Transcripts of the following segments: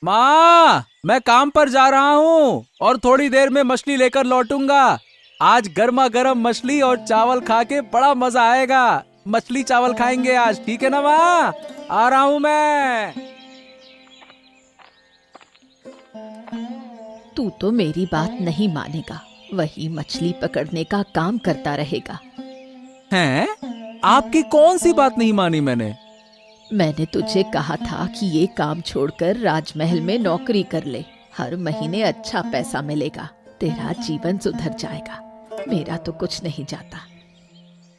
माँ, मैं काम पर जा रहा हूँ और थोड़ी देर में मछली लेकर लौटूंगा। आज गर्मा गर्म मछली और चावल खा के बड़ा मजा आएगा। मछली चावल खाएंगे आज, ठीक है ना माँ? आ रहा हूँ मैं। तू तो मेरी बात नहीं मानेगा, वही मछली पकड़ने का काम करता रहेगा। हैं? आपकी कौन सी बात नहीं मानी मैंने? मैंने तुझे कहा था कि ये काम छोड़कर राजमहल में नौकरी कर ले। हर महीने अच्छा पैसा मिलेगा, तेरा जीवन सुधर जाएगा। मेरा तो कुछ नहीं जाता।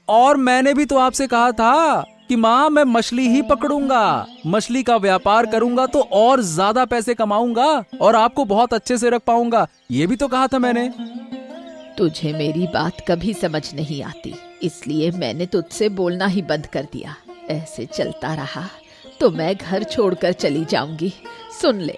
और मैंने भी तो आपसे कहा था कि माँ मैं मछली ही पकड़ूंगा, मछली का व्यापार करूंगा तो और ज्यादा पैसे कमाऊंगा और आपको बहुत अच्छे से रख पाऊंगा। ये भी तो कहा था मैंने। तुझे मेरी बात कभी समझ नहीं आती, इसलिए मैंने तुझसे बोलना ही बंद कर दिया। ऐसे चलता रहा तो मैं घर छोड़कर चली जाऊंगी, सुन ले।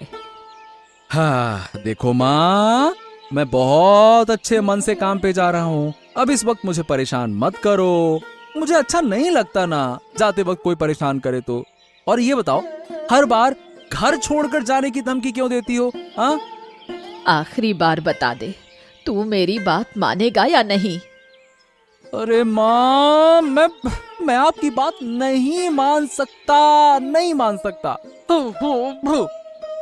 हाँ देखो माँ, मैं बहुत अच्छे मन से काम पे जा रहा हूँ। अब इस वक्त मुझे परेशान मत करो। मुझे अच्छा नहीं लगता ना जाते वक्त कोई परेशान करे तो। और ये बताओ, हर बार घर छोड़कर जाने की धमकी क्यों देती हो? हाँ, आखिरी बार बता दे, तू मेरी बात मानेगा या नहीं? अरे माँ, मैं आपकी बात नहीं मान सकता, नहीं मान सकता।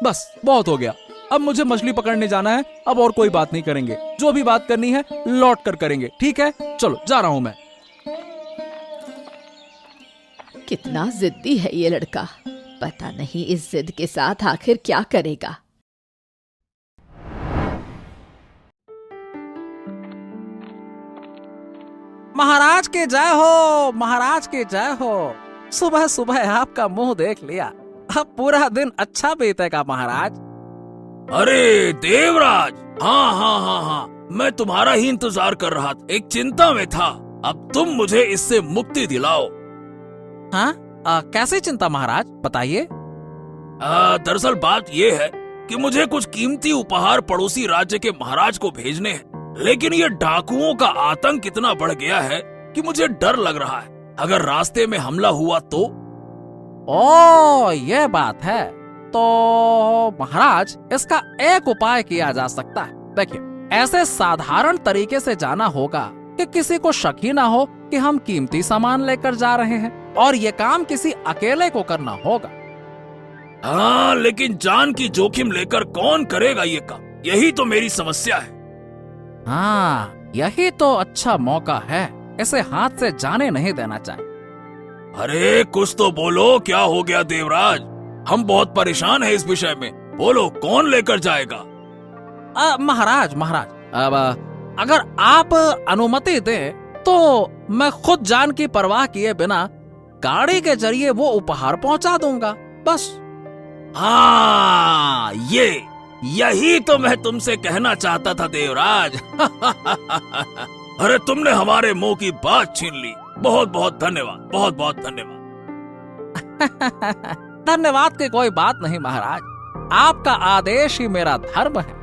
बस बहुत हो गया। अब मुझे मछली पकड़ने जाना है। अब और कोई बात नहीं करेंगे। जो भी बात करनी है लौट कर करेंगे, ठीक है? चलो जा रहा हूं मैं। कितना जिद्दी है ये लड़का, पता नहीं इस जिद के साथ आखिर क्या करेगा। महाराज के जय हो, महाराज के जय हो। सुबह सुबह आपका मुंह देख लिया, अब पूरा दिन अच्छा बीतेगा महाराज। अरे देवराज, हाँ हाँ हाँ हाँ, मैं तुम्हारा ही इंतजार कर रहा था। एक चिंता में था, अब तुम मुझे इससे मुक्ति दिलाओ। हाँ, कैसे चिंता महाराज, बताइए। दरअसल बात ये है कि मुझे कुछ कीमती उपहार पड़ोसी राज्य के महाराज को भेजने हैं, लेकिन ये डाकुओं का आतंक इतना बढ़ गया है कि मुझे डर लग रहा है। अगर रास्ते में हमला हुआ तो? ओ, ये बात है। तो महाराज, इसका एक उपाय किया जा सकता है। देखिए, ऐसे साधारण तरीके से जाना होगा कि किसी को शक ही ना हो कि हम कीमती सामान लेकर जा रहे हैं, और ये काम किसी अकेले को करना होगा। हाँ, लेकिन जान की जोखिम लेकर कौन करेगा ये काम? यही तो मेरी समस्या है। हाँ, यही तो अच्छा मौका है। इसे हाथ से जाने नहीं देना चाहिए। अरे कुछ तो बोलो, क्या हो गया देवराज? हम बहुत परेशान हैं इस विषय में। बोलो, कौन लेकर जाएगा? महाराज, अब अगर आप अनुमति दें तो मैं खुद जान की परवाह किए बिना गाड़ी के जरिए वो उपहार पहुंचा दूंगा, बस। हाँ, यही तो मैं तुमसे कहना चाहता था देवराज। अरे तुमने हमारे मुंह की बात छीन ली। बहुत बहुत धन्यवाद, बहुत बहुत धन्यवाद। धन्यवाद की कोई बात नहीं महाराज, आपका आदेश ही मेरा धर्म है।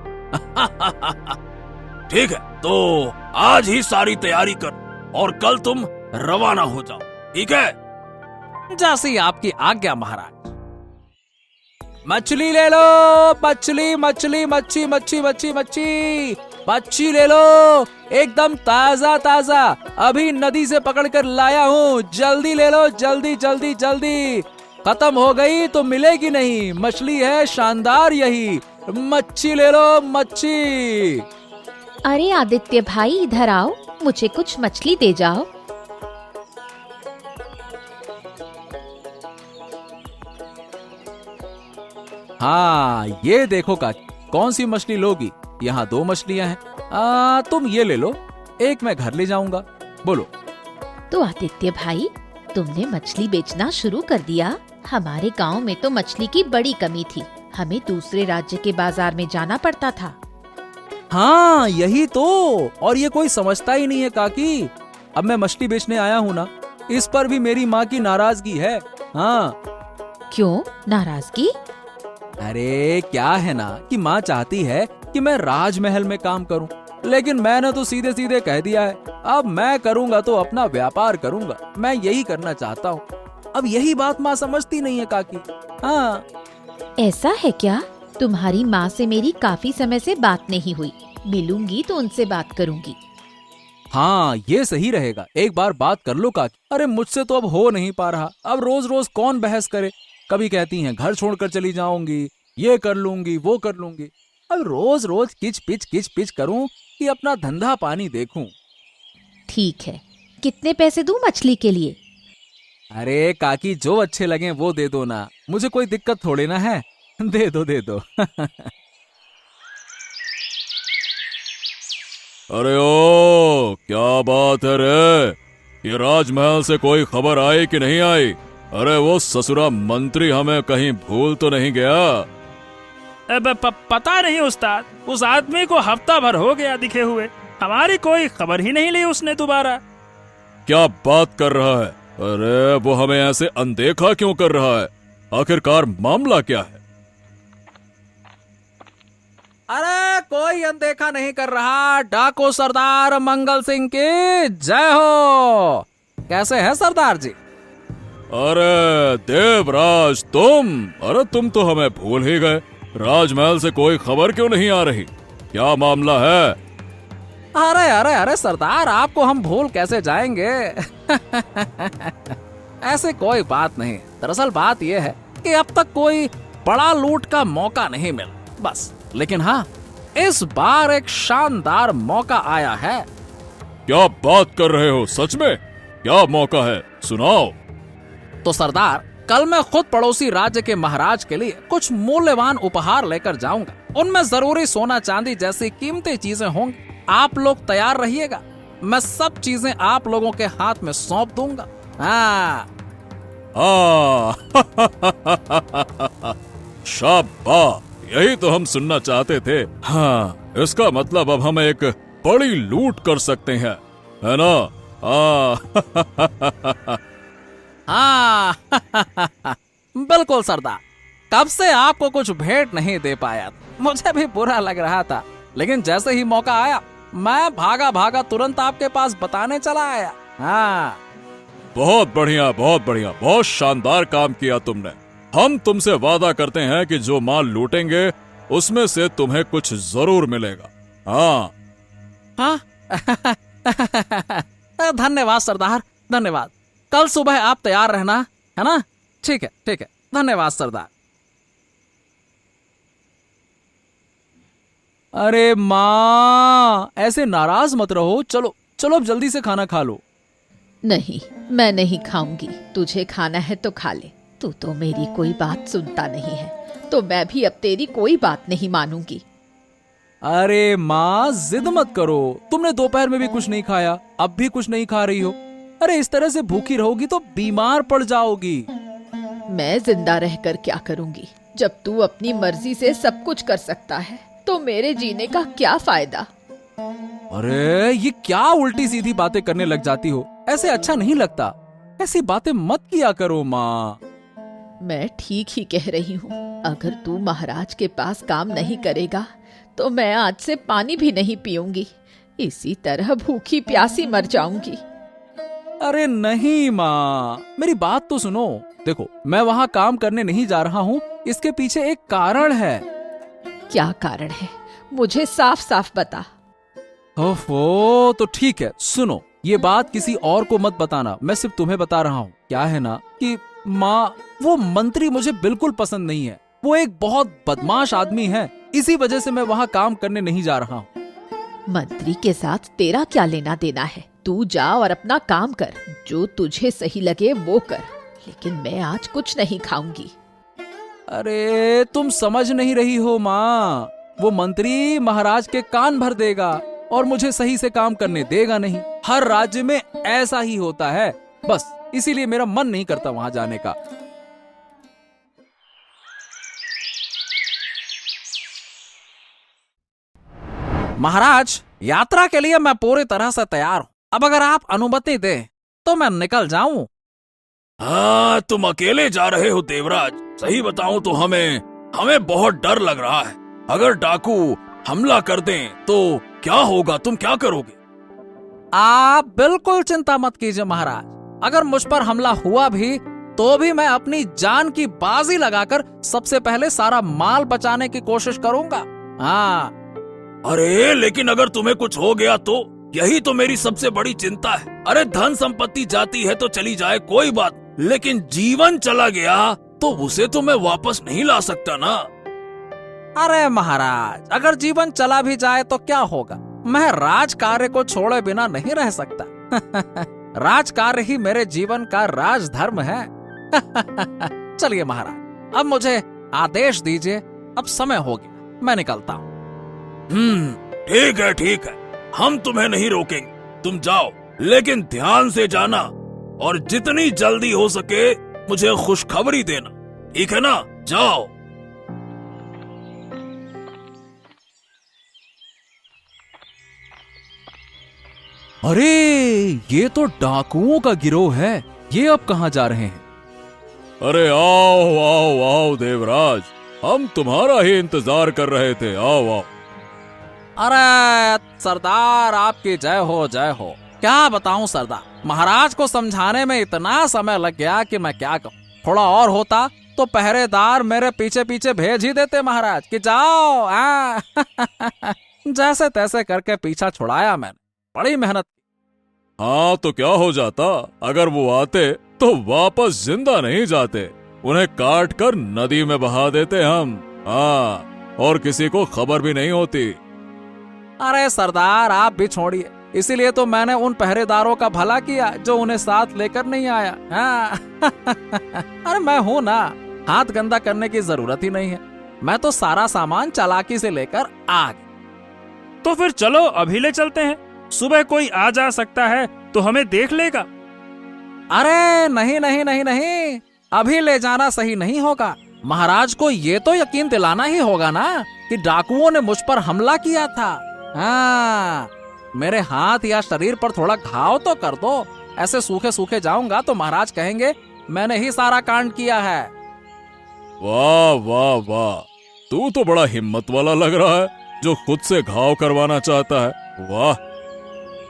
ठीक है, तो आज ही सारी तैयारी करो और कल तुम रवाना हो जाओ, ठीक है? जैसी आपकी आज्ञा महाराज। मछली ले लो, मछली मछली मच्छी मच्छी मच्छी मच्छी मच्छी ले लो, एकदम ताजा ताजा, अभी नदी से पकड़ कर लाया हूँ। जल्दी ले लो, जल्दी जल्दी जल्दी। खत्म हो गई तो मिलेगी नहीं। मछली है शानदार यही। मच्छी ले लो, मच्छी। अरे आदित्य भाई, इधर आओ, मुझे कुछ मछली दे जाओ। हाँ, ये देखो काकी, कौन सी मछली लोगी? यहाँ 2 मछलियाँ हैं। तुम ये ले लो, एक मैं घर ले जाऊंगा। बोलो। तो आदित्य भाई, तुमने मछली बेचना शुरू कर दिया? हमारे गांव में तो मछली की बड़ी कमी थी, हमें दूसरे राज्य के बाजार में जाना पड़ता था। हाँ, यही तो। और ये कोई समझता ही नहीं है काकी। अब मैं मछली बेचने आया हूँ ना, इस पर भी मेरी माँ की नाराजगी है। हाँ। क्यों नाराजगी? अरे क्या है ना कि माँ चाहती है कि मैं राजमहल में काम करूं, लेकिन मैंने तो सीधे सीधे कह दिया है, अब मैं करूंगा तो अपना व्यापार करूंगा, मैं यही करना चाहता हूँ। अब यही बात माँ समझती नहीं है काकी। हाँ। ऐसा है क्या? तुम्हारी माँ से मेरी काफी समय से बात नहीं हुई, मिलूंगी तो उनसे बात करूंगी। हाँ, ये सही रहेगा। एक बार बात कर लो काकी। अरे मुझसे तो अब हो नहीं पा रहा। अब रोज रोज कौन बहस करे। कभी कहती हैं घर छोड़कर चली जाऊंगी, ये कर लूंगी, वो कर लूंगी। अब रोज रोज किच पिच करूं कि अपना धंधा पानी देखूं। ठीक है, कितने पैसे दूं मछली के लिए? अरे काकी, जो अच्छे लगे वो दे दो ना, मुझे कोई दिक्कत थोड़ी ना है। दे दो दे दो। अरे ओ, क्या बात है रे? ये राजमहल से कोई खबर आई कि नहीं आई? अरे वो ससुरा मंत्री हमें कहीं भूल तो नहीं गया? अब पता नहीं उस्ताद, उस आदमी को हफ्ता भर हो गया दिखे हुए, हमारी कोई खबर ही नहीं ली उसने दोबारा। क्या बात कर रहा है? अरे वो हमें ऐसे अनदेखा क्यों कर रहा है? आखिरकार मामला क्या है? अरे कोई अनदेखा नहीं कर रहा। डाको सरदार मंगल सिंह की जय हो। कैसे है सरदार जी? अरे देवराज अरे तुम तो हमें भूल ही गए। राजमहल से कोई खबर क्यों नहीं आ रही? क्या मामला है? अरे अरे अरे सरदार, आपको हम भूल कैसे जाएंगे? ऐसे कोई बात नहीं। दरअसल बात यह है कि अब तक कोई बड़ा लूट का मौका नहीं मिला, बस। लेकिन हाँ, इस बार एक शानदार मौका आया है। क्या बात कर रहे हो? सच में? क्या मौका है? सुनाओ। तो सरदार, कल मैं खुद पड़ोसी राज्य के महाराज के लिए कुछ मूल्यवान उपहार लेकर जाऊंगा। उनमें जरूरी सोना चांदी जैसी कीमती चीजें होंगी। आप लोग तैयार रहिएगा। मैं सब चीजें आप लोगों के हाथ में सौंप दूंगा। हाँ। शाबाश, यही तो हम सुनना चाहते थे। हाँ, इसका मतलब अब हम एक बड़ी लूट कर सकते हैं, है ना? हाँ। बिल्कुल सरदार, कब से आपको कुछ भेंट नहीं दे पाया। मुझे भी बुरा लग रहा था, लेकिन जैसे ही मौका आया मैं भागा भागा तुरंत आपके पास बताने चला आया। हाँ। बहुत बढ़िया, बहुत बढ़िया, बहुत शानदार काम किया तुमने। हम तुमसे वादा करते हैं कि जो माल लूटेंगे उसमें से तुम्हें कुछ जरूर मिलेगा। हाँ। हाँ। धन्यवाद सरदार, धन्यवाद। कल सुबह आप तैयार रहना, है ना? ठीक है, ठीक है। धन्यवाद सरदार। अरे माँ, ऐसे नाराज मत रहो। चलो चलो, अब जल्दी से खाना खा लो। नहीं, मैं नहीं खाऊंगी। तुझे खाना है तो खा ले। तू तो मेरी कोई बात सुनता नहीं है, तो मैं भी अब तेरी कोई बात नहीं मानूंगी। अरे माँ, जिद मत करो। तुमने दोपहर में भी कुछ नहीं खाया, अब भी कुछ नहीं खा रही हो। अरे इस तरह से भूखी रहोगी तो बीमार पड़ जाओगी। मैं जिंदा रहकर क्या करूंगी? जब तू अपनी मर्जी से सब कुछ कर सकता है तो मेरे जीने का क्या फायदा? अरे ये क्या उल्टी सीधी बातें करने लग जाती हो? ऐसे अच्छा नहीं लगता। ऐसी बातें मत किया करो माँ। मैं ठीक ही कह रही हूँ। अगर तू महाराज के पास काम नहीं करेगा तो मैं आज से पानी भी नहीं पीऊंगी। इसी तरह भूखी प्यासी मर जाऊंगी। अरे नहीं माँ, मेरी बात तो सुनो। देखो, मैं वहाँ काम करने नहीं जा रहा हूँ, इसके पीछे एक कारण है। क्या कारण है? मुझे साफ साफ बता। ओफो, तो ठीक है, सुनो। ये बात किसी और को मत बताना, मैं सिर्फ तुम्हें बता रहा हूँ। क्या है ना कि माँ, वो मंत्री मुझे बिल्कुल पसंद नहीं है। वो एक बहुत बदमाश आदमी है। इसी वजह से मैं वहाँ काम करने नहीं जा रहा हूँ। मंत्री के साथ तेरा क्या लेना देना है? तू जा और अपना काम कर। जो तुझे सही लगे वो कर, लेकिन मैं आज कुछ नहीं खाऊंगी। अरे तुम समझ नहीं रही हो माँ। वो मंत्री महाराज के कान भर देगा और मुझे सही से काम करने देगा नहीं। हर राज्य में ऐसा ही होता है। बस इसीलिए मेरा मन नहीं करता वहां जाने का। महाराज, यात्रा के लिए मैं पूरी तरह से तैयार हूँ। अब अगर आप अनुमति दे तो मैं निकल जाऊं। हाँ, तुम अकेले जा रहे हो देवराज? सही बताऊं तो हमें बहुत डर लग रहा है। अगर डाकू हमला कर दें तो क्या होगा? तुम क्या करोगे? आप बिल्कुल चिंता मत कीजिए महाराज। अगर मुझ पर हमला हुआ भी तो भी मैं अपनी जान की बाजी लगाकर सबसे पहले सारा माल बचाने की कोशिश करूंगा। हाँ। अरे लेकिन अगर तुम्हें कुछ हो गया तो? यही तो मेरी सबसे बड़ी चिंता है। अरे धन संपत्ति जाती है तो चली जाए, कोई बात, लेकिन जीवन चला गया तो उसे तो मैं वापस नहीं ला सकता ना। अरे महाराज, अगर जीवन चला भी जाए तो क्या होगा? मैं राज कार्य को छोड़े बिना नहीं रह सकता। राज कार्य ही मेरे जीवन का राज धर्म है। चलिए महाराज, अब मुझे आदेश दीजिए, अब समय हो गया, मैं निकलता हूँ। ठीक है, हम तुम्हें नहीं रोकेंगे, तुम जाओ, लेकिन ध्यान से जाना और जितनी जल्दी हो सके मुझे खुशखबरी देना, ठीक है ना? जाओ। अरे ये तो डाकुओं का गिरोह है, ये अब कहाँ जा रहे हैं? अरे आओ आओ आओ देवराज, हम तुम्हारा ही इंतजार कर रहे थे, आओ आओ। अरे सरदार, आपकी जय हो जय हो। क्या बताऊं सरदार, महाराज को समझाने में इतना समय लग गया कि मैं क्या कहूं। थोड़ा और होता तो पहरेदार मेरे पीछे पीछे भेज ही देते महाराज कि जाओ। जैसे तैसे करके पीछा छुड़ाया मैंने, बड़ी मेहनत। हाँ तो क्या हो जाता अगर वो आते तो वापस जिंदा नहीं जाते, उन्हें काट कर नदी में बहा देते हम। हाँ, और किसी को खबर भी नहीं होती। अरे सरदार, आप भी छोड़िए, इसीलिए तो मैंने उन पहरेदारों का भला किया जो उन्हें साथ लेकर नहीं आया। हाँ। अरे मैं हूं ना, हाथ गंदा करने की जरूरत ही नहीं है। मैं तो सारा सामान चालाकी से लेकर आ गया। तो फिर चलो अभी ले चलते हैं, सुबह कोई आ जा सकता है तो हमें देख लेगा। अरे नहीं नहीं नहीं नहीं, अभी ले जाना सही नहीं होगा। महाराज को ये तो यकीन दिलाना ही होगा ना कि डाकुओं ने मुझ पर हमला किया था। हाँ, मेरे हाथ या शरीर पर थोड़ा घाव तो कर दो। ऐसे सूखे सूखे जाऊंगा तो महाराज कहेंगे मैंने ही सारा कांड किया है। वाह वाह वाह, तू तो बड़ा हिम्मत वाला लग रहा है जो खुद से घाव करवाना चाहता है। वाह।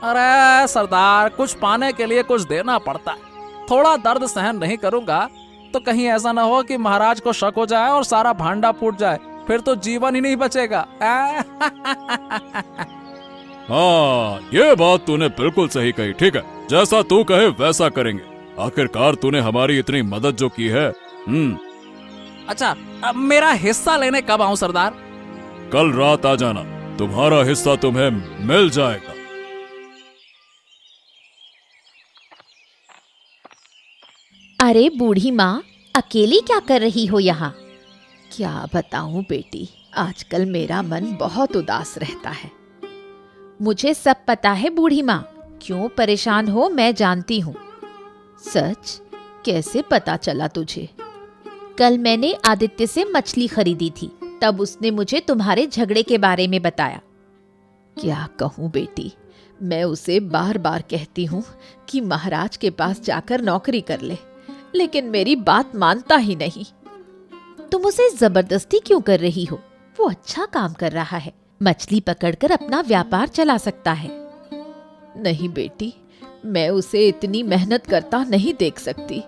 अरे सरदार, कुछ पाने के लिए कुछ देना पड़ता है। थोड़ा दर्द सहन नहीं करूंगा तो कहीं ऐसा ना हो कि महाराज को शक हो जाए और सारा भांडा फूट जाए, फिर तो जीवन ही नहीं बचेगा। हाँ, ये बात तूने बिल्कुल सही कही। ठीक है, जैसा तू कहे वैसा करेंगे। आखिरकार तूने हमारी इतनी मदद जो की है। अच्छा, अब मेरा हिस्सा लेने कब आऊं सरदार? कल रात आ जाना, तुम्हारा हिस्सा तुम्हें मिल जाएगा। अरे बूढ़ी माँ, अकेली क्या कर रही हो यहाँ? क्या बताऊं बेटी, आजकल मेरा मन बहुत उदास रहता है। मुझे सब पता है बूढ़ी माँ, क्यों परेशान हो मैं जानती हूँ। सच? कैसे पता चला तुझे? कल मैंने आदित्य से मछली खरीदी थी, तब उसने मुझे तुम्हारे झगड़े के बारे में बताया। क्या कहूँ बेटी, मैं उसे बार बार कहती हूँ कि महाराज के पास जाकर नौकरी कर ले, लेकिन मेरी बात मानता ही नहीं। तुम उसे जबरदस्ती क्यों कर रही हो? वो अच्छा काम कर रहा है, मछली पकड़कर अपना व्यापार चला सकता है। नहीं बेटी, मैं उसे इतनी मेहनत करता नहीं देख सकती।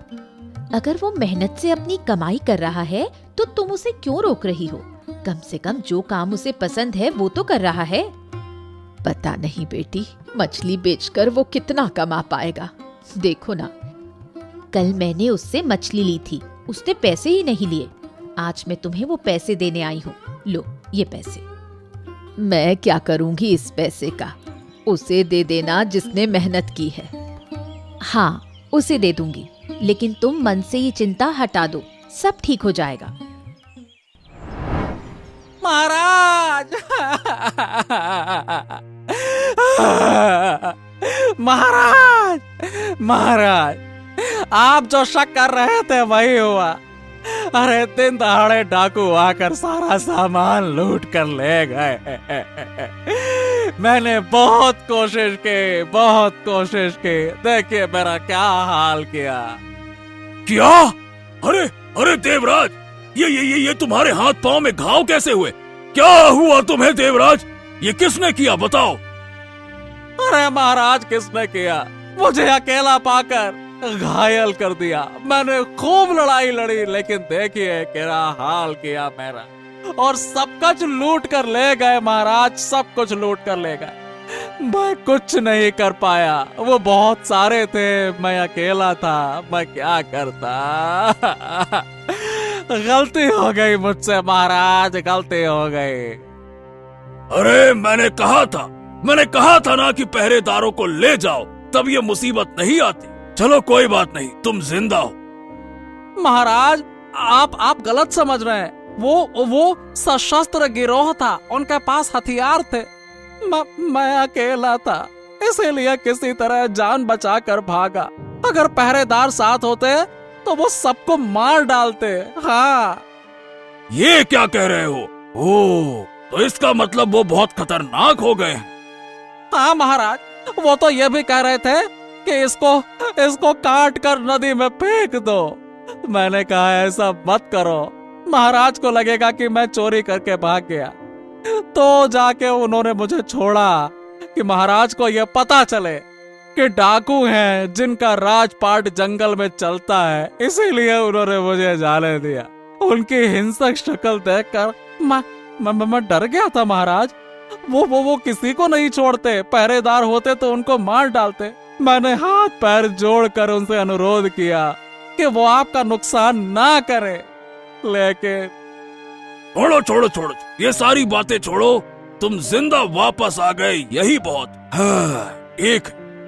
अगर वो मेहनत से अपनी कमाई कर रहा है तो तुम उसे क्यों रोक रही हो? कम से कम जो काम उसे पसंद है वो तो कर रहा है। पता नहीं बेटी, मछली बेचकर वो कितना कमा पाएगा। देखो ना, कल मैंने उससे मछली ली थी, उसने पैसे ही नहीं लिए। आज मैं तुम्हें वो पैसे देने आई हूँ, लो ये पैसे। मैं क्या करूंगी इस पैसे का? उसे दे देना जिसने मेहनत की है। हाँ, उसे दे दूंगी, लेकिन तुम मन से ये चिंता हटा दो, सब ठीक हो जाएगा। महाराज। महाराज, महाराज, आप जो शक कर रहे थे वही हुआ। अरे दिन दहाड़े डाकू आकर सारा सामान लूट कर ले गए। मैंने बहुत कोशिश की, देखिए मेरा क्या हाल किया। क्या? अरे अरे देवराज, ये तुम्हारे हाथ पांव में घाव कैसे हुए? क्या हुआ तुम्हें देवराज? ये किसने किया बताओ? अरे महाराज, किसने किया? मुझे अकेला पाकर घायल कर दिया। मैंने खूब लड़ाई लड़ी, लेकिन देखिए क्या हाल किया मेरा। और सब कुछ लूट कर ले गए महाराज, सब कुछ लूट कर ले गए। मैं कुछ नहीं कर पाया, वो बहुत सारे थे, मैं अकेला था, मैं क्या करता। गलती हो गई मुझसे महाराज, गलती हो गई। अरे मैंने कहा था ना कि पहरेदारों को ले जाओ, तब ये मुसीबत नहीं आती। चलो कोई बात नहीं, तुम जिंदा हो। महाराज आप गलत समझ रहे हैं। वो सशस्त्र गिरोह था, उनके पास हथियार थे। मैं अकेला था, इसीलिए किसी तरह जान बचाकर भागा। अगर पहरेदार साथ होते तो वो सबको मार डालते। हाँ। ये क्या कह रहे हो? ओह, तो इसका मतलब वो बहुत खतरनाक हो गए हैं। हाँ महाराज, वो तो ये भी कह रहे थे कि इसको काट कर नदी में फेंक दो। मैंने कहा ऐसा मत करो, महाराज को लगेगा कि मैं चोरी करके भाग गया। तो जाके उन्होंने मुझे छोड़ा कि महाराज को यह पता चले कि डाकू हैं जिनका राजपाट जंगल में चलता है, इसीलिए उन्होंने मुझे जाने दिया। उनकी हिंसक शक्ल देखकर मैं डर गया था महाराज। वो किसी को नहीं छोड़ते, पहरेदार होते तो उनको मार डालते। मैंने हाथ पैर जोड़कर उनसे अनुरोध किया कि वो आपका नुकसान ना करे, लेकिन छोड़ो, ये सारी बातें छोड़ो। तुम जिंदा वापस आ गए, यही बहुत। हाँ,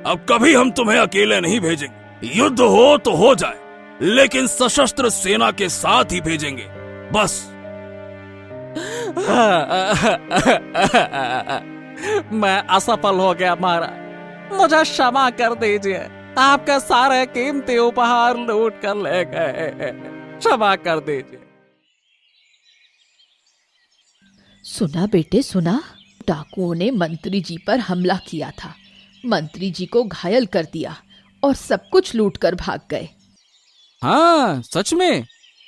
अब कभी हम तुम्हें अकेले नहीं भेजेंगे। युद्ध हो तो हो जाए, लेकिन सशस्त्र सेना के साथ ही भेजेंगे, बस। मैं असफल हो गया महाराज, मुझे क्षमा कर दीजिए। आपके सारे कीमती उपहार लूट कर ले गए, क्षमा कर दीजिए। सुना बेटे सुना, डाकुओं ने मंत्री जी पर हमला किया था, मंत्री जी को घायल कर दिया और सब कुछ लूट कर भाग गए। हाँ सच में?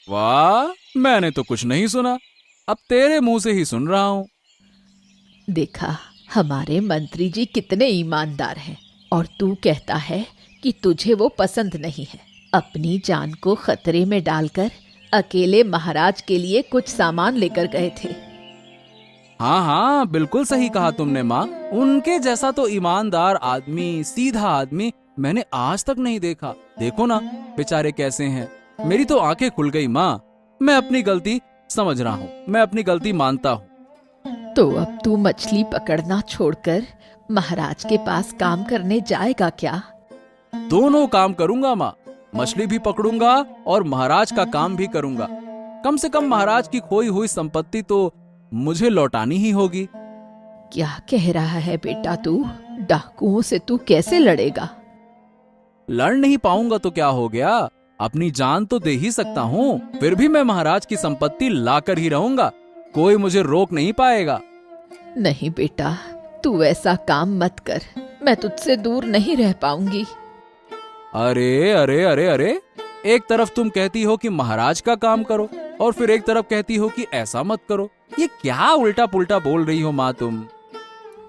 वाह, मैंने तो कुछ नहीं सुना, अब तेरे मुंह से ही सुन रहा हूँ। देखा, हमारे मंत्री जी कितने ईमानदार हैं, और तू कहता है कि तुझे वो पसंद नहीं है। अपनी जान को खतरे में डालकर अकेले महाराज के लिए कुछ सामान लेकर गए थे। हाँ, बिल्कुल सही कहा तुमने माँ। उनके जैसा तो ईमानदार आदमी, सीधा आदमी मैंने आज तक नहीं देखा। देखो ना बेचारे कैसे हैं। मेरी तो आंखें खुल गई माँ। मैं अपनी गलती समझ रहा हूँ, मैं अपनी गलती मानता हूँ। तो अब तू मछली पकड़ना छोड़कर महाराज के पास काम करने जाएगा क्या? दोनों काम करूंगा माँ, मछली भी पकड़ूंगा और महाराज का काम भी करूंगा। कम से कम महाराज की खोई हुई संपत्ति तो मुझे लौटानी ही होगी। क्या कह रहा है बेटा तू? डाकुओं से तू कैसे लड़ेगा? लड़ नहीं पाऊंगा तो क्या हो गया, अपनी जान तो दे ही सकता हूँ। फिर भी मैं महाराज की संपत्ति लाकर ही रहूंगा, कोई मुझे रोक नहीं पाएगा। नहीं बेटा, तू ऐसा काम मत कर, मैं तुझसे दूर नहीं रह पाऊंगी। अरे अरे अरे अरे, एक तरफ तुम कहती हो कि महाराज का काम करो और फिर एक तरफ कहती हो कि ऐसा मत करो। ये क्या उल्टा पुल्टा बोल रही हो माँ तुम?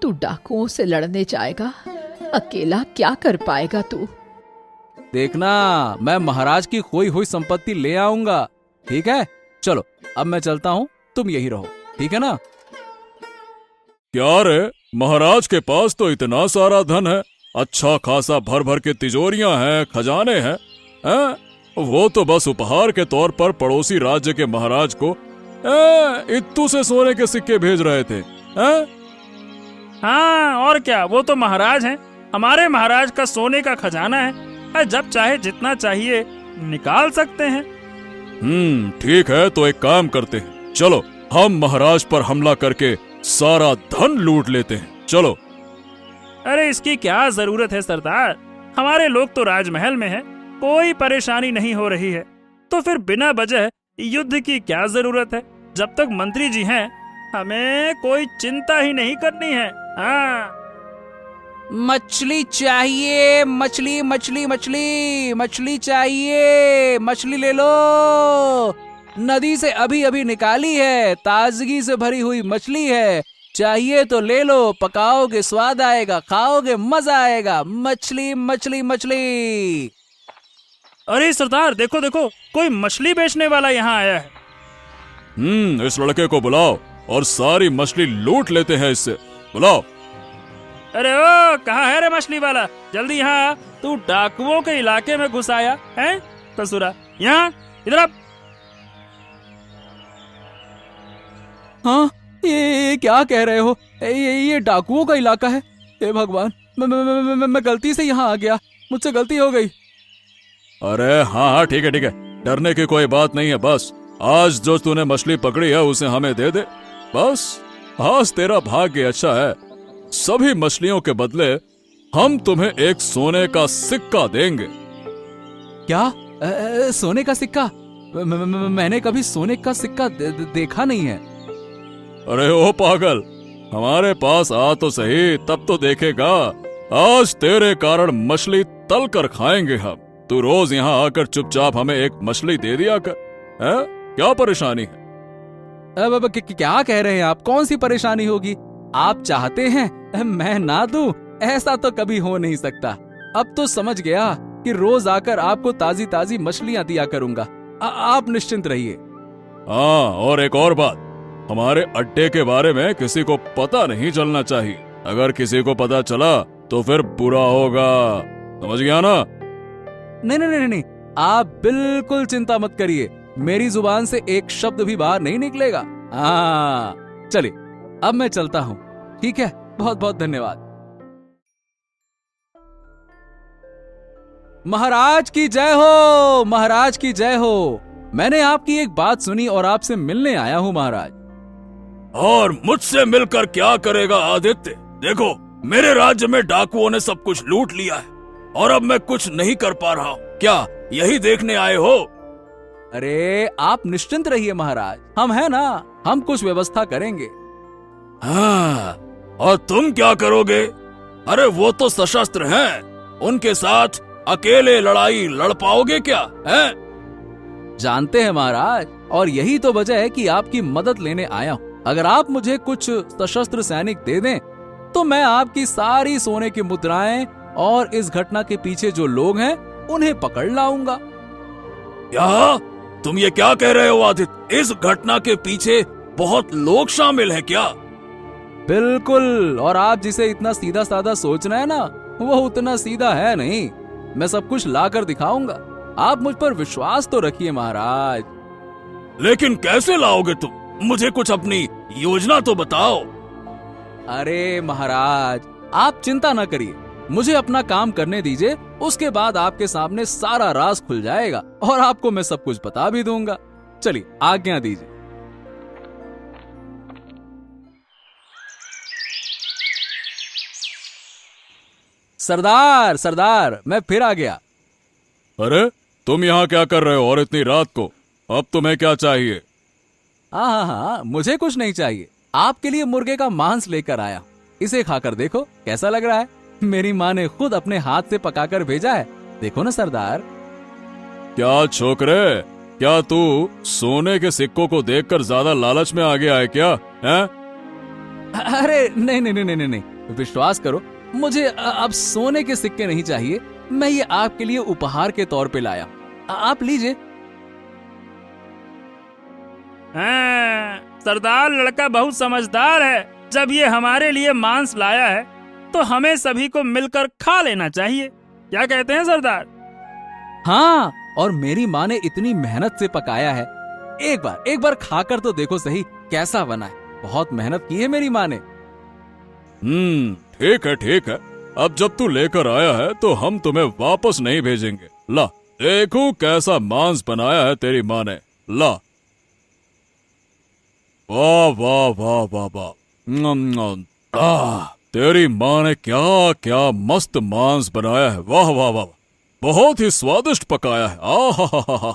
तू डाकुओं से लड़ने जाएगा, अकेला क्या कर पाएगा तू? देखना, मैं महाराज की खोई हुई संपत्ति ले आऊंगा। ठीक है, चलो अब मैं चलता हूँ, तुम यही रहो, ठीक है ना? क्या रे, महाराज के पास तो इतना सारा धन है, अच्छा खासा भर भर के तिजोरियां हैं, खजाने हैं, वो तो बस उपहार के तौर पर पड़ोसी राज्य के महाराज को इत्तू से सोने के सिक्के भेज रहे थे। हाँ और क्या, वो तो महाराज हैं। हमारे महाराज का सोने का खजाना है, जब चाहे जितना चाहिए निकाल सकते हैं। ठीक है, तो एक काम करते हैं, चलो हम महाराज पर हमला करके सारा धन लूट लेते हैं, चलो। अरे इसकी क्या जरूरत है सरदार, हमारे लोग तो राजमहल में हैं, कोई परेशानी नहीं हो रही है, तो फिर बिना वजह युद्ध की क्या जरूरत है। जब तक मंत्री जी हैं, हमें कोई चिंता ही नहीं करनी है। हाँ, मछली चाहिए, मछली मछली मछली मछली चाहिए, मछली ले लो, नदी से अभी अभी निकाली है, ताजगी से भरी हुई मछली है, चाहिए तो ले लो, पकाओगे स्वाद आएगा, खाओगे मजा आएगा, मछली मछली मछली। अरे सरदार, देखो देखो, कोई मछली बेचने वाला यहाँ आया है। इस लड़के को बुलाओ और सारी मछली लूट लेते हैं इससे। बुलाओ। अरे ओ, कहाँ है रे मछली वाला? जल्दी यहाँ आ। तू डाकुओं के इलाके में घुस आया है ससुरा। यहाँ इधर आ। हाँ, ये क्या कह रहे हो? ये डाकुओं का इलाका है? हे भगवान, मैं गलती से यहाँ आ गया, मुझसे गलती हो गई। अरे हाँ हाँ, ठीक है ठीक है, डरने की कोई बात नहीं है। बस आज जो तूने मछली पकड़ी है उसे हमें दे दे। बस आज तेरा भाग्य अच्छा है। सभी मछलियों के बदले हम तुम्हें एक सोने का सिक्का देंगे। क्या? सोने का सिक्का? मैंने कभी सोने का सिक्का देखा नहीं है। अरे ओ पागल, हमारे पास आ तो सही, तब तो देखेगा। आज तेरे कारण मछली तल कर खाएंगे हम। तू रोज यहाँ आकर चुपचाप हमें एक मछली दे दिया कर। है? क्या परेशानी है? अब क्या कह रहे हैं आप? कौन सी परेशानी होगी? आप चाहते हैं मैं ना दूं? ऐसा तो कभी हो नहीं सकता। अब तो समझ गया कि रोज आकर आपको ताजी ताजी मछलियां दिया करूंगा। आप निश्चिंत रहिए। हाँ, और एक और बात, हमारे अड्डे के बारे में किसी को पता नहीं चलना चाहिए। अगर किसी को पता चला तो फिर बुरा होगा, समझ गया ना? नहीं नहीं नहीं नहीं, आप बिल्कुल चिंता मत करिए। मेरी जुबान से एक शब्द भी बाहर नहीं निकलेगा। हाँ, चलिए अब मैं चलता हूँ। ठीक है, बहुत बहुत धन्यवाद। महाराज की जय हो, महाराज की जय हो। मैंने आपकी एक बात सुनी और आपसे मिलने आया हूँ महाराज। और मुझसे मिलकर क्या करेगा आदित्य? देखो, मेरे राज्य में डाकुओं ने सब कुछ लूट लिया है और अब मैं कुछ नहीं कर पा रहा हूँ। क्या यही देखने आए हो? अरे आप निश्चिंत रहिए महाराज, हम है ना, हम कुछ व्यवस्था करेंगे। हाँ, और तुम क्या करोगे? अरे वो तो सशस्त्र हैं, उनके साथ अकेले लड़ाई लड़ पाओगे क्या? है? जानते हैं महाराज, और यही तो वजह है कि आपकी मदद लेने आया हूँ। अगर आप मुझे कुछ सशस्त्र सैनिक दे दें तो मैं आपकी सारी सोने की मुद्राएं और इस घटना के पीछे जो लोग हैं उन्हें पकड़ लाऊंगा। क्या तुम ये क्या कह रहे हो आदित्य? इस घटना के पीछे बहुत लोग शामिल हैं क्या? बिल्कुल, और आप जिसे इतना सीधा साधा सोच रहे हैं ना, वो उतना सीधा है नहीं। मैं सब कुछ ला कर दिखाऊंगा। आप मुझ पर विश्वास तो रखिए महाराज। लेकिन कैसे लाओगे तुम? मुझे कुछ अपनी योजना तो बताओ। अरे महाराज, आप चिंता न करिए, मुझे अपना काम करने दीजिए। उसके बाद आपके सामने सारा राज खुल जाएगा और आपको मैं सब कुछ बता भी दूंगा। चलिए, आज्ञा दीजिए। सरदार सरदार, मैं फिर आ गया। अरे तुम यहाँ क्या कर रहे हो और इतनी रात को? अब तुम्हें क्या चाहिए? हाँ हाँ हाँ, मुझे कुछ नहीं चाहिए। आपके लिए मुर्गे का मांस लेकर आया। इसे खाकर देखो कैसा लग रहा है। मेरी माँ ने खुद अपने हाथ से पकाकर भेजा है। देखो ना सरदार। क्या छोकरे, क्या तू सोने के सिक्कों को देखकर ज्यादा लालच में आ गया है क्या? है? अरे नहीं नहीं नहीं नहीं नहीं, विश्वास करो, मुझे अब सोने के सिक्के नहीं चाहिए। मैं ये आपके लिए उपहार के तौर पे लाया। आप लीजिए। हाँ, सरदार लड़का बहुत समझदार है। जब ये हमारे लिए मांस लाया है तो हमें सभी को मिलकर खा लेना चाहिए। क्या कहते हैं सरदार? हाँ, और मेरी माँ ने इतनी मेहनत से पकाया है। एक बार खाकर तो देखो सही कैसा बना है। बहुत मेहनत की है मेरी माँ ने। ठीक है ठीक है। अब जब तू लेकर आया है तो हम तुम्हें वापस नहीं भेजेंगे। ला, देखो कैसा मांस बनाया है तेरी माँ ने। ला, वाह वाह वाह वाह वाह। तेरी माँ ने क्या क्या मस्त मांस बनाया है। वाह वाह वाह, बहुत ही स्वादिष्ट पकाया है। आहा।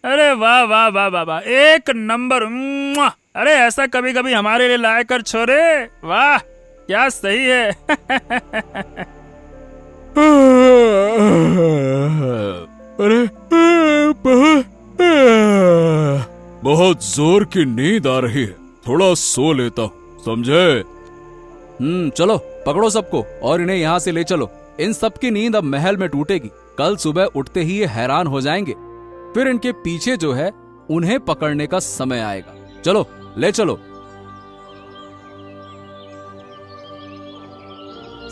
अरे वाह वाह वाह वाह वाह, एक नंबर। अरे ऐसा कभी कभी हमारे लिए लाया कर छोरे। वाह, क्या सही है। अरे बहुत जोर की नींद आ रही है, थोड़ा सो लेता हूँ, समझे? चलो पकड़ो सबको और इन्हें यहाँ से ले चलो। इन सब की नींद अब महल में टूटेगी। कल सुबह उठते ही ये हैरान हो जाएंगे। फिर इनके पीछे जो है उन्हें पकड़ने का समय आएगा। चलो ले चलो।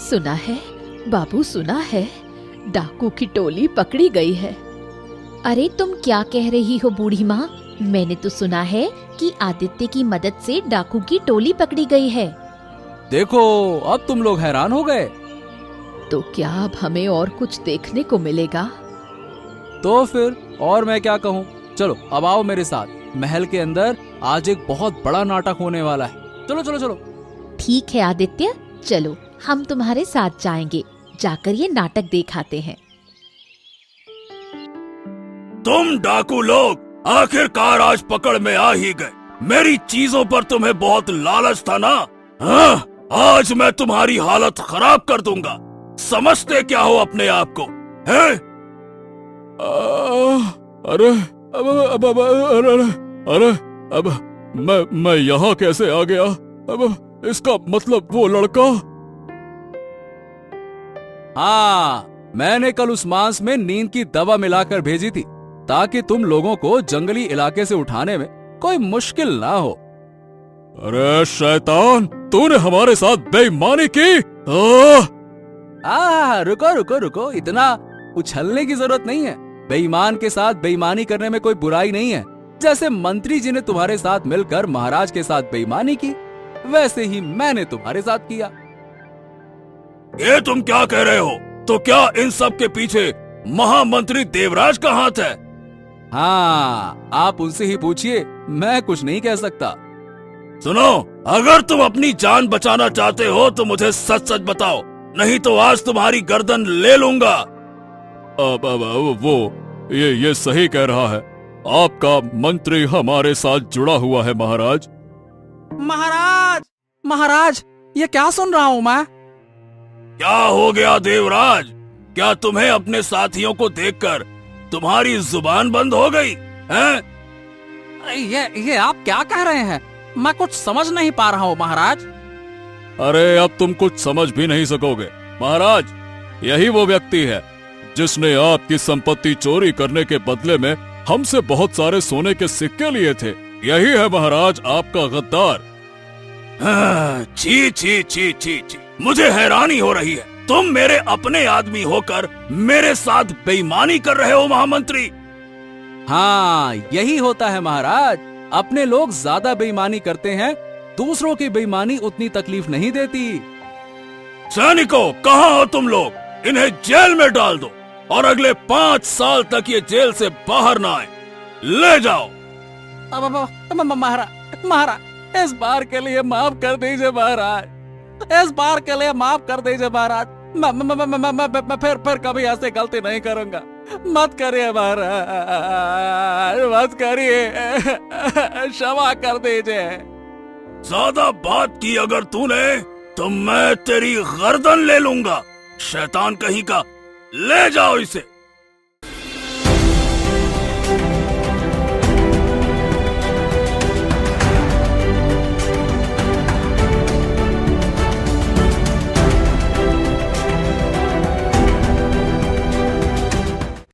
सुना है बाबू, सुना है डाकू की टोली पकड़ी गई है। अरे तुम क्या कह रही हो बूढ़ी माँ? मैंने तो सुना है कि आदित्य की मदद से डाकू की टोली पकड़ी गई है। देखो अब तुम लोग हैरान हो गए। तो क्या अब हमें और कुछ देखने को मिलेगा? तो फिर और मैं क्या कहूँ। चलो अब आओ मेरे साथ। महल के अंदर आज एक बहुत बड़ा नाटक होने वाला है। चलो चलो चलो। ठीक है आदित्य, चलो हम तुम्हारे साथ जाएंगे, जाकर ये नाटक दिखाते हैं। तुम डाकू लोग आखिरकार आज पकड़ में आ ही गए। मेरी चीजों पर तुम्हें बहुत लालच था ना? हाँ, आज मैं तुम्हारी हालत खराब कर दूंगा। समझते क्या हो अपने आप को, हैं? अरे अरे अब मैं यहाँ कैसे आ गया? अब इसका मतलब वो लड़का। हाँ, मैंने कल उस मांस में नींद की दवा मिलाकर भेजी थी ताकि तुम लोगों को जंगली इलाके से उठाने में कोई मुश्किल ना हो। अरे शैतान, तूने हमारे साथ बेईमानी की। रुको रुको रुको, इतना उछलने की जरूरत नहीं है। बेईमान के साथ बेईमानी करने में कोई बुराई नहीं है। जैसे मंत्री जी ने तुम्हारे साथ मिलकर महाराज के साथ बेईमानी की, वैसे ही मैंने तुम्हारे साथ किया। ये तुम क्या कह रहे हो? तो क्या इन सब के पीछे महामंत्री देवराज का हाथ है? हाँ, आप उनसे ही पूछिए, मैं कुछ नहीं कह सकता। सुनो, अगर तुम अपनी जान बचाना चाहते हो तो मुझे सच सच बताओ, नहीं तो आज तुम्हारी गर्दन ले लूंगा। अब वो ये सही कह रहा है। आपका मंत्री हमारे साथ जुड़ा हुआ है महाराज। महाराज महाराज, ये क्या सुन रहा हूँ मैं? क्या हो गया देवराज? क्या तुम्हें अपने साथियों को देखकर तुम्हारी जुबान बंद हो गई हैं? ये आप क्या कह रहे हैं? मैं कुछ समझ नहीं पा रहा हूँ महाराज। अरे अब तुम कुछ समझ भी नहीं सकोगे महाराज। यही वो व्यक्ति है जिसने आपकी संपत्ति चोरी करने के बदले में हमसे बहुत सारे सोने के सिक्के लिए थे। यही है महाराज आपका गद्दार। छी छी छी छी छी, मुझे हैरानी हो रही है। तुम मेरे अपने आदमी होकर मेरे साथ बेईमानी कर रहे हो महामंत्री। हाँ, यही होता है महाराज। अपने लोग ज्यादा बेईमानी करते हैं, दूसरों की बेईमानी उतनी तकलीफ नहीं देती। सैनिकों, कहाँ हो तुम लोग? इन्हें जेल में डाल दो और अगले 5 साल तक ये जेल से बाहर ना आए। ले जाओ। महाराज, इस बार के लिए माफ कर दीजिए महाराज। इस बार के लिए माफ कर दीजिए महाराज। मैं फिर कभी ऐसे गलती नहीं करूंगा। मत करिए महाराज, मत करिए, क्षमा कर दीजिए। ज्यादा बात की अगर तूने तो मैं तेरी गर्दन ले लूंगा। शैतान कहीं का, ले जाओ इसे।